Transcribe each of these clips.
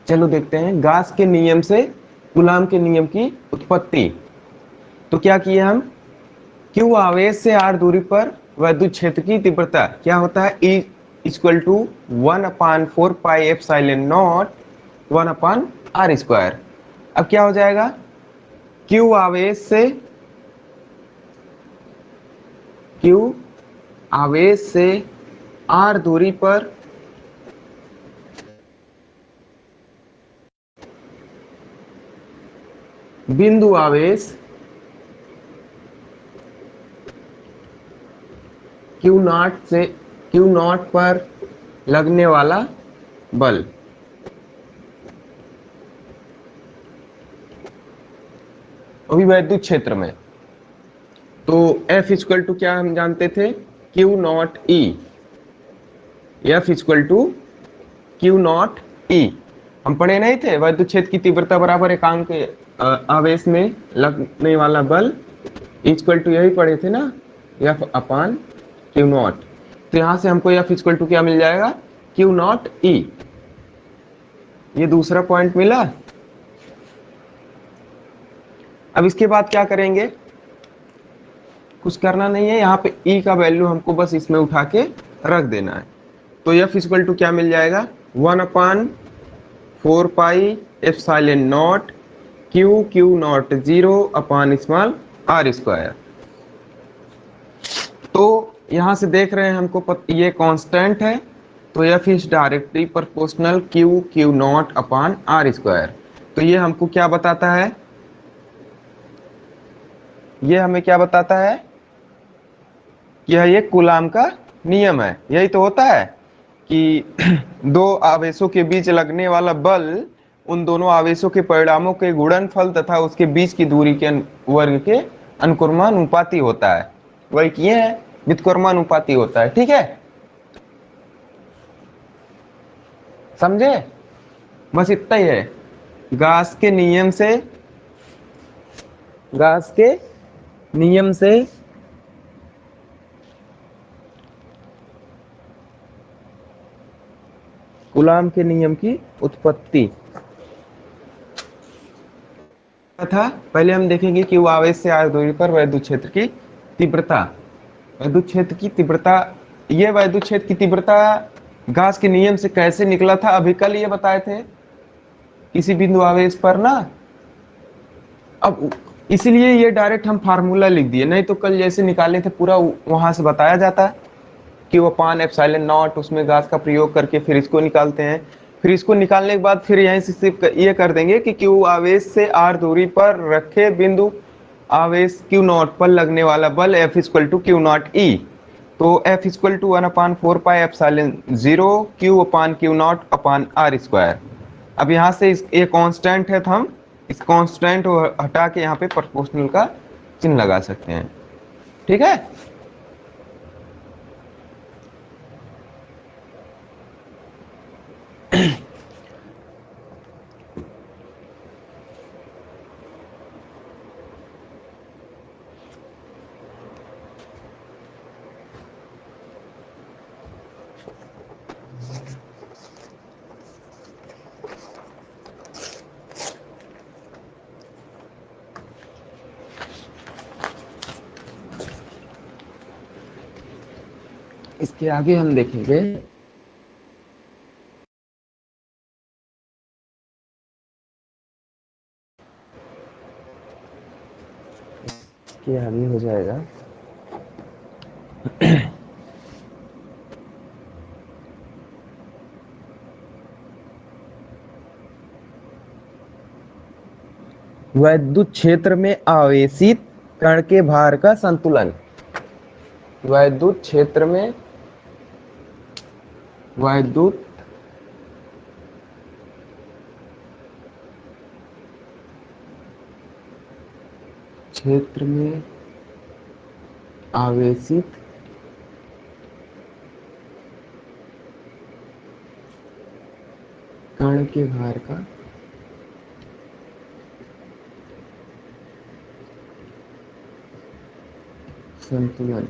चलो देखते हैं गास के नियम से कूलाम के नियम की उत्पत्ति। तो क्या किए हम, क्यू आवेश से आर दूरी पर विद्युत क्षेत्र की तीव्रता क्या होता है, E equal to 1/4 pi epsilon naught 1/r²। अब क्या हो जाएगा, क्यू आवेश से क्यू आवेश से आर दूरी पर बिंदु आवेश क्यू नॉट पर लगने वाला बल। अभी वैद्युत क्षेत्र में तो F इक्वल टू क्या हम जानते थे, q naught e. F equal to q naught e हम पढ़े नहीं थे, वैद्युत क्षेत्र की तीव्रता बराबर एकांक आवेश में लगने वाला बल इक्वल टू, यही पढ़े थे ना, F अपान क्यू नॉट। तो यहां से हमको F इक्वल टू क्या मिल जाएगा, क्यू नॉट ई। ये दूसरा पॉइंट मिला। अब इसके बाद क्या करेंगे, कुछ करना नहीं है, यहाँ पे E का वैल्यू हमको बस इसमें उठा के रख देना है। तो F इक्वल टू क्या मिल जाएगा, 1/4 pi epsilon not Q not 0/r²। तो यहां से देख रहे हैं हमको ये कांस्टेंट है, तो F is directly proportional Q not upon r²। तो ये हमको क्या बताता है, ये हमें क्या बताता है, यह ये कूलाम का नियम है। यही तो होता है कि दो आवेशों के बीच लगने वाला बल उन दोनों आवेशों के परिणामों के गुणनफल तथा उसके बीच की दूरी के वर्ग के अनुक्रमानुपाती होता है। वही किए हैं, व्युत्क्रमानुपाती होता है। ठीक है, समझे, बस इतना ही है। गास के नियम से गास के नियम से कूलाम के नियम की उत्पत्ति था। पहले हम देखेंगे कि वो आवेश से आर दूरी पर वैद्युत क्षेत्र की तीव्रता, वैद्युत क्षेत्र की तीव्रता, ये वैद्युत क्षेत्र की तीव्रता गास के नियम से कैसे निकला था, अभी कल ये बताए थे किसी बिंदु आवेश पर ना। अब इसीलिए ये डायरेक्ट हम फार्मूला लिख दिए, नहीं तो कल जैसे निकाले थे पूरा वहां से बताया जाता कि वो अपान एप्सिलॉन नॉट, उसमें गास का प्रयोग करके फिर इसको निकालते हैं। फिर इसको निकालने के बाद फिर यहीं से सिर्फ ये कर देंगे कि क्यू आवेश से आर दूरी पर रखे बिंदु आवेश क्यू नॉट पर लगने वाला बल F equal to q naught e. तो F equal to 1/4 pi epsilon 0 q upon q naught upon r²। अब यहाँ से ये कांस्टेंट है, तो हम इस कांस्टेंट को हटा के यहाँ पे प्रोपोर्शनल का चिन्ह लगा सकते हैं। ठीक है, इसके आगे हम देखेंगे कि आगे हो जाएगा वैद्युत क्षेत्र में आवेशित कण के भार का संतुलन। वैद्युत क्षेत्र में वैद्युत क्षेत्र में आवेशित कण के भार का संतुलन।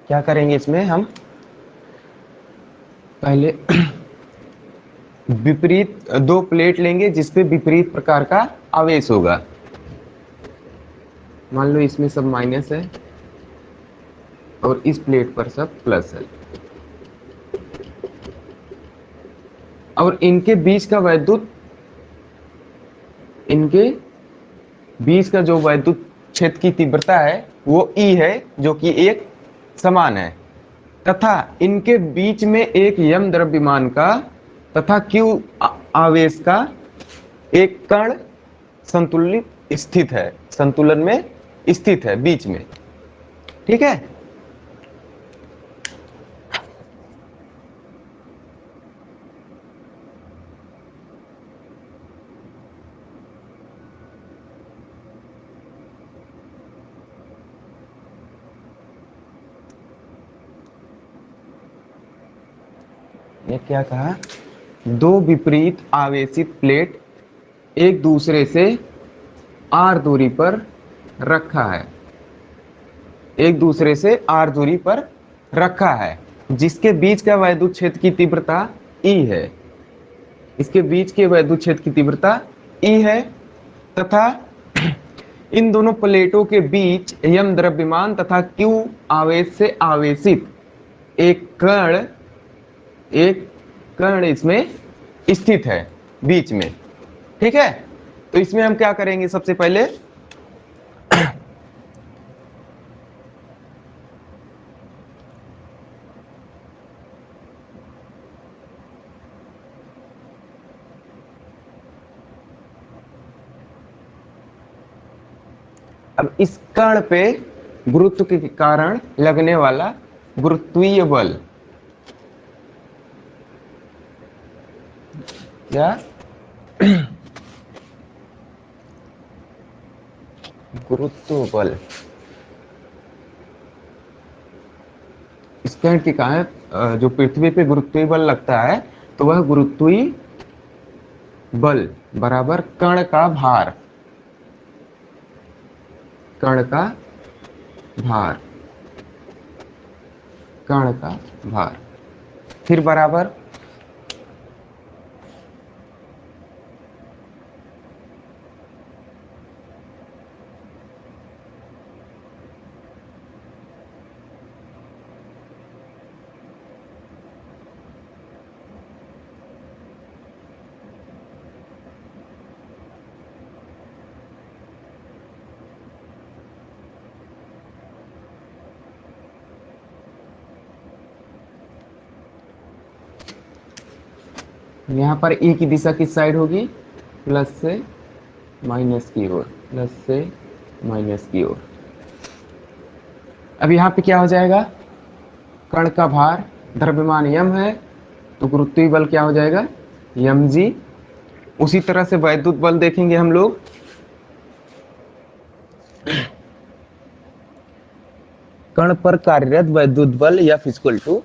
क्या करेंगे इसमें हम पहले विपरीत दो प्लेट लेंगे जिसपे विपरीत प्रकार का आवेश होगा। मान लो इसमें सब माइनस है और इस प्लेट पर सब प्लस है, और इनके बीच का जो वैद्युत क्षेत्र की तीव्रता है वो E है, जो कि एक समान है, तथा इनके बीच में एक m द्रव्यमान का तथा q आवेश का एक कण संतुलन में स्थित है बीच में। ठीक है, ये क्या कहा, दो विपरीत आवेशित प्लेट एक दूसरे से r दूरी पर रखा है, एक दूसरे से r दूरी पर रखा है, जिसके बीच का वैद्युत क्षेत्र की तीव्रता E है, इसके बीच के वैद्युत क्षेत्र की तीव्रता E है, तथा इन दोनों प्लेटों के बीच m द्रव्यमान तथा q आवेश से आवेशित एक कण इसमें स्थित है बीच में। ठीक है, तो इसमें हम क्या करेंगे, सबसे पहले अब इस कण पे गुरुत्व के कारण लगने वाला गुरुत्वीय बल या गुरुत्व बल, इस कण के कारण जो पृथ्वी पे गुरुत्वीय बल लगता है तो वह गुरुत्वीय बल बराबर कण का भार, कण का भार, कण का भार, फिर बराबर यहाँ पर E की दिशा किस साइड होगी, प्लस से माइनस की ओर, प्लस से माइनस की ओर। अब यहाँ पे क्या हो जाएगा, कण का भार द्रव्यमान m है तो गुरुत्वीय बल क्या हो जाएगा mg। उसी तरह से वैद्युत बल देखेंगे हम लोग, कण पर कार्यरत वैद्युत बल F इक्वल टू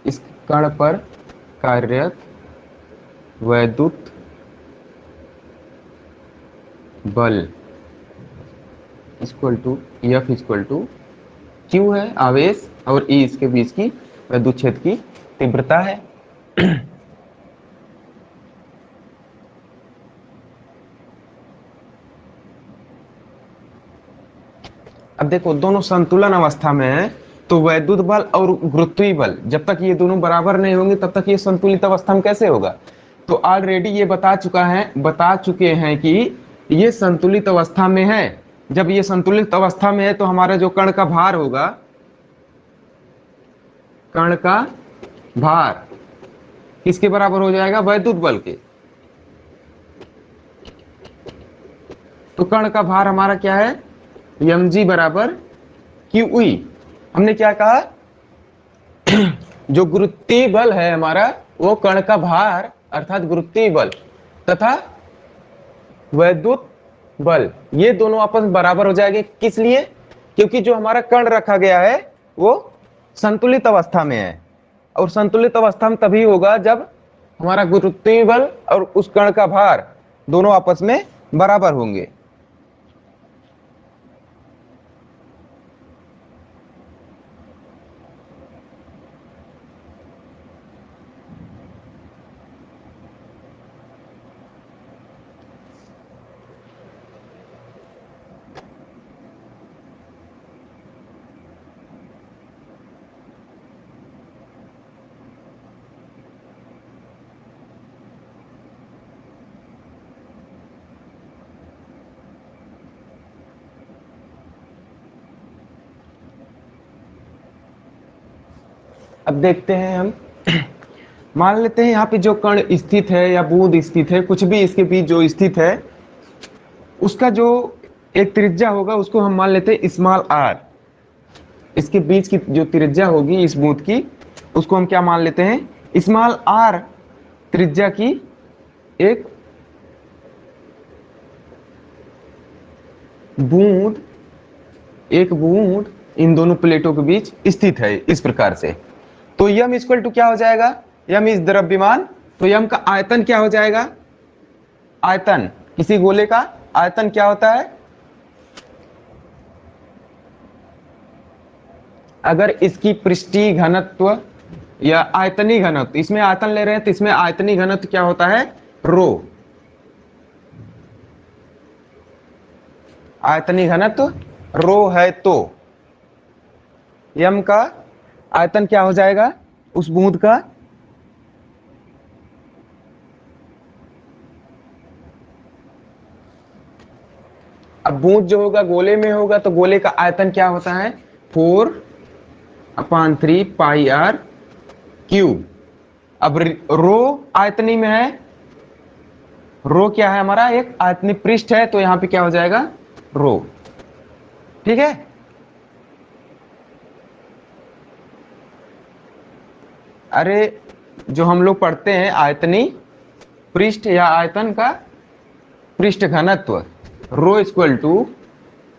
इस कण पर कार्यरत वैद्युत बल equal to F equal to Q है आवेश और E इसके बीच की वैद्युत क्षेत्र की तीव्रता है। अब देखो दोनों संतुलन अवस्था में है तो वैद्युत बल और गुरुत्वीय बल जब तक ये दोनों बराबर नहीं होंगे तब तक ये संतुलित अवस्था में कैसे होगा। तो ऑलरेडी ये बता चुके हैं कि ये संतुलित अवस्था में है। जब ये संतुलित अवस्था में है तो हमारा जो कण का भार होगा, कण का भार किसके बराबर हो जाएगा, वैद्युत बल के। तो कण का भार हमारा क्या है, mg बराबर QE। हमने क्या कहा, जो गुरुत्वीय बल है हमारा वो कण का भार अर्थात गुरुत्वीय बल तथा वैद्युत बल ये दोनों आपस में बराबर हो जाएंगे। किस लिए, क्योंकि जो हमारा कण रखा गया है वो संतुलित अवस्था में है, और संतुलित अवस्था में तभी होगा जब हमारा गुरुत्वीय बल और उस कण का भार दोनों आपस में बराबर होंगे। अब देखते हैं हम। मान लेते हैं यहाँ पे जो कण स्थित है या बूंद स्थित है, कुछ भी इसके बीच जो स्थित है, उसका जो एक त्रिज्या होगा उसको हम मान लेते हैं स्मॉल आर। इसके बीच की जो त्रिज्या होगी इस बूंद की, उसको हम क्या मान लेते हैं, स्मॉल आर त्रिज्या की एक बूंद, एक बूंद इन दोनों प्लेटों के बीच स्थित है इस प्रकार से। तो यम इक्वल टू क्या हो जाएगा, यम इस द्रव्यमान, तो यम का आयतन क्या हो जाएगा, आयतन किसी गोले का आयतन क्या होता है, अगर इसकी पृष्ठीय घनत्व या आयतनीय घनत्व, इसमें आयतन ले रहे हैं तो इसमें आयतनीय घनत्व क्या होता है, रो। आयतनीय घनत्व रो है तो यम का आयतन क्या हो जाएगा उस बूंद का, अब बूंद जो होगा गोले में होगा तो गोले का आयतन क्या होता है 4/3 पाई आर क्यूब। अब रो आयतनी में है, रो क्या है हमारा एक आयतनी पृष्ठ है, तो यहां पे क्या हो जाएगा रो। ठीक है, अरे जो हम लोग पढ़ते हैं आयतनी पृष्ठ या आयतन का पृष्ठ घनत्व, rho equal to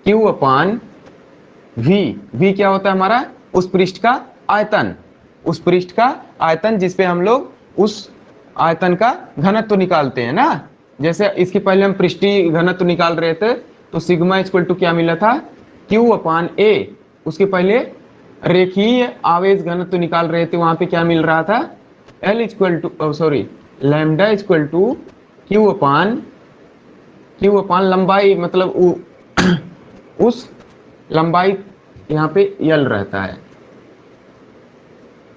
q upon V. V क्या होता है हमारा उस पृष्ठ का आयतन, उस पृष्ठ का आयतन जिसपे हम लोग उस आयतन का घनत्व निकालते हैं ना। जैसे इसके पहले हम पृष्ठीय घनत्व निकाल रहे थे तो सिग्मा इक्वल टू क्या मिला था, क्यू अपान ए। उसके पहले रेखीय आवेश घनत्व निकाल रहे थे, वहां पे क्या मिल रहा था, L equal to sorry lambda equal to q upon लंबाई, मतलब उस लंबाई यहाँ पे यल रहता है।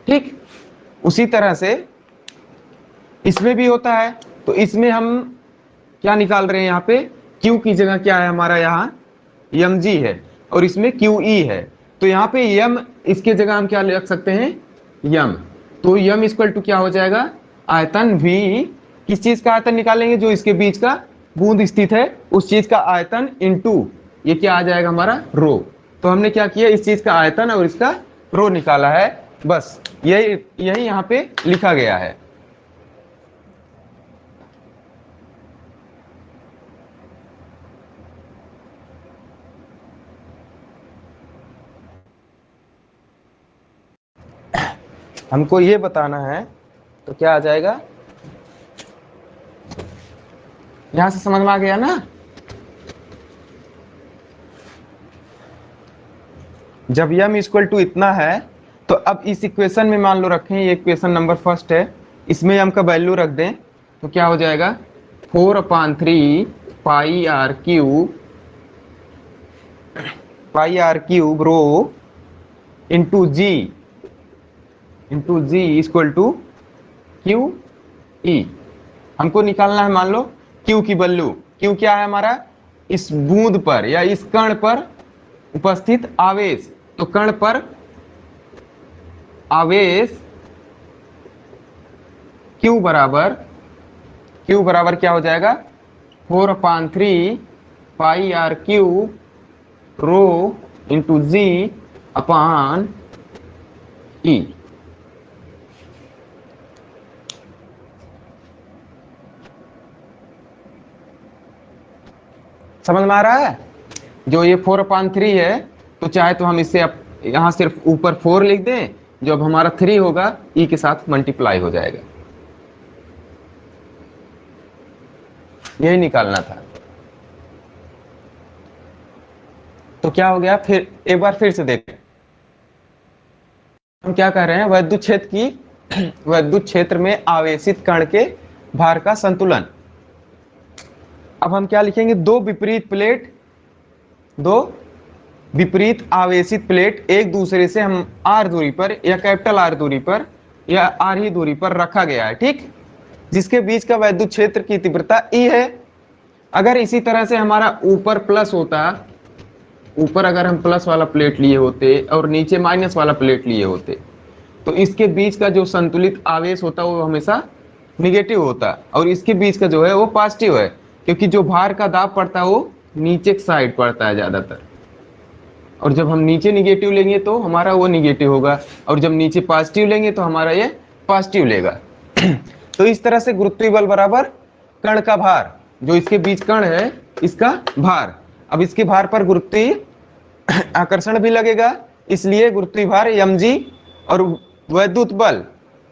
ठीक, उसी तरह से इसमें भी होता है। तो इसमें हम क्या निकाल रहे हैं, यहाँ पे Q की जगह क्या है हमारा, यहाँ mg है और इसमें QE है। तो यहाँ पे m इसके जगह हम क्या लिख सकते हैं m। तो m इक्वल टू क्या हो जाएगा, आयतन v, किस चीज का आयतन निकालेंगे, जो इसके बीच का बूंद स्थित है उस चीज का आयतन इंटू ये क्या आ जाएगा हमारा रो। तो हमने क्या किया, इस चीज का आयतन और इसका रो निकाला है, बस यही यहाँ पे लिखा गया है। हमको ये बताना है तो क्या आ जाएगा, यहां से समझ में आ गया ना। जब यम इक्वल टू इतना है तो अब इस इक्वेशन में मान लो रखें, ये इक्वेशन नंबर फर्स्ट है, इसमें यम का वैल्यू रख दें तो क्या हो जाएगा 4/3 pi R cube rho into g equal to q E. हमको निकालना है मान लो क्यू की वैल्यू। क्यू क्या है हमारा, इस बूंद पर या इस कण पर उपस्थित आवेश। तो कण पर आवेश क्यू बराबर क्या हो जाएगा 4/3 pi R cube rho into जी अपान ई। समझ में आ रहा है, जो ये 4/3 है तो चाहे तो हम इससे यहाँ सिर्फ ऊपर 4 लिख दें, जो अब हमारा 3 होगा ई के साथ मल्टीप्लाई हो जाएगा। यही निकालना था। तो क्या हो गया, फिर एक बार फिर से देखें हम क्या कह रहे हैं, वैद्युत क्षेत्र में आवेशित कण के भार का संतुलन। अब हम क्या लिखेंगे, दो विपरीत आवेशित प्लेट एक दूसरे से हम आर दूरी पर या कैपिटल आर दूरी पर या आर ही दूरी पर रखा गया है, ठीक, जिसके बीच का वैद्युत क्षेत्र की तीव्रता ई है। अगर इसी तरह से हमारा ऊपर प्लस होता, ऊपर अगर हम प्लस वाला प्लेट लिए होते और नीचे माइनस वाला प्लेट लिए होते तो इसके बीच का जो संतुलित आवेश होता है वो हमेशा निगेटिव होता है, और इसके बीच का जो है वो पॉजिटिव है, क्योंकि जो भार का दाब पड़ता है वो नीचे की साइड पड़ता है ज़्यादातर। और जब हम नीचे निगेटिव लेंगे तो हमारा वो निगेटिव होगा, और जब नीचे पॉजिटिव लेंगे तो हमारा ये पॉजिटिव लेगा। तो इस तरह से गुरुत्वीय बल बराबर कण का भार, जो इसके बीच कण है इसका भार। अब इसके भार पर गुरुत्वीय आकर्षण भी लगेगा, इसलिए गुरुत्वीय भार mg, और वैद्युत बल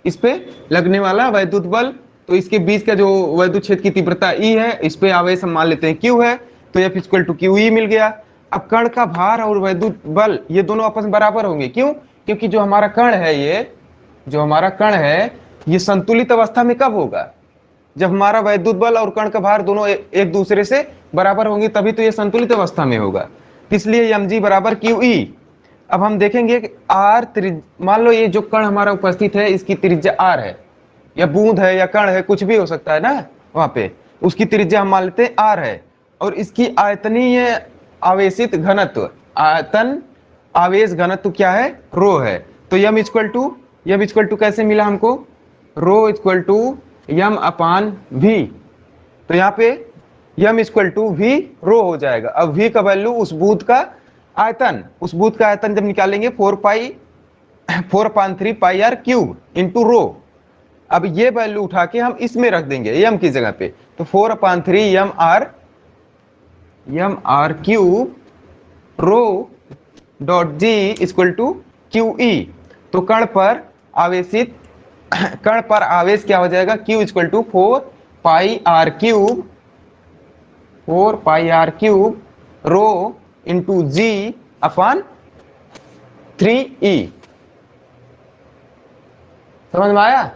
इस पे लगने वाला वैद्युत बल, तो इसके बीच का जो वैद्युत क्षेत्र की तीव्रता E है, इस पे आवेश हम मान लेते हैं Q है, तो F = QE मिल गया। अब कण का भार और वैद्युत बल ये दोनों आपस में बराबर होंगे, क्यों? क्योंकि जो हमारा कण है ये संतुलित अवस्था में कब होगा? जब हमारा वैद्युत बल और कण का भार दोनों एक दूसरे से बराबर होंगे, तभी तो ये संतुलित अवस्था में होगा। इसलिए mg बराबर QE। अब हम देखेंगे कि r मान लो ये जो कण हमारा उपस्थित है इसकी त्रिज्या r है, या बूंद है या कण है, कुछ भी हो सकता है ना, वहां पे उसकी त्रिज्या हम मान लेते हैं r है, और इसकी आयतनीय आवेशित घनत्व, आयतन आवेश घनत्व क्या है? रो है। तो m कैसे मिला हमको? रो = m/v। तो यहाँ पे m = v रो हो जाएगा। अब v का वैल्यू उस बूंद का आयतन जब निकालेंगे 4/3 πr³ इंटू रो। अब ये वैल्यू उठा के हम इसमें रख देंगे m की जगह पे, तो 4/3 mr³ रो डॉट g = QE। तो कण पर आवेश क्या हो जाएगा? Q = 4πr³ rho into g/3e। समझ में आया?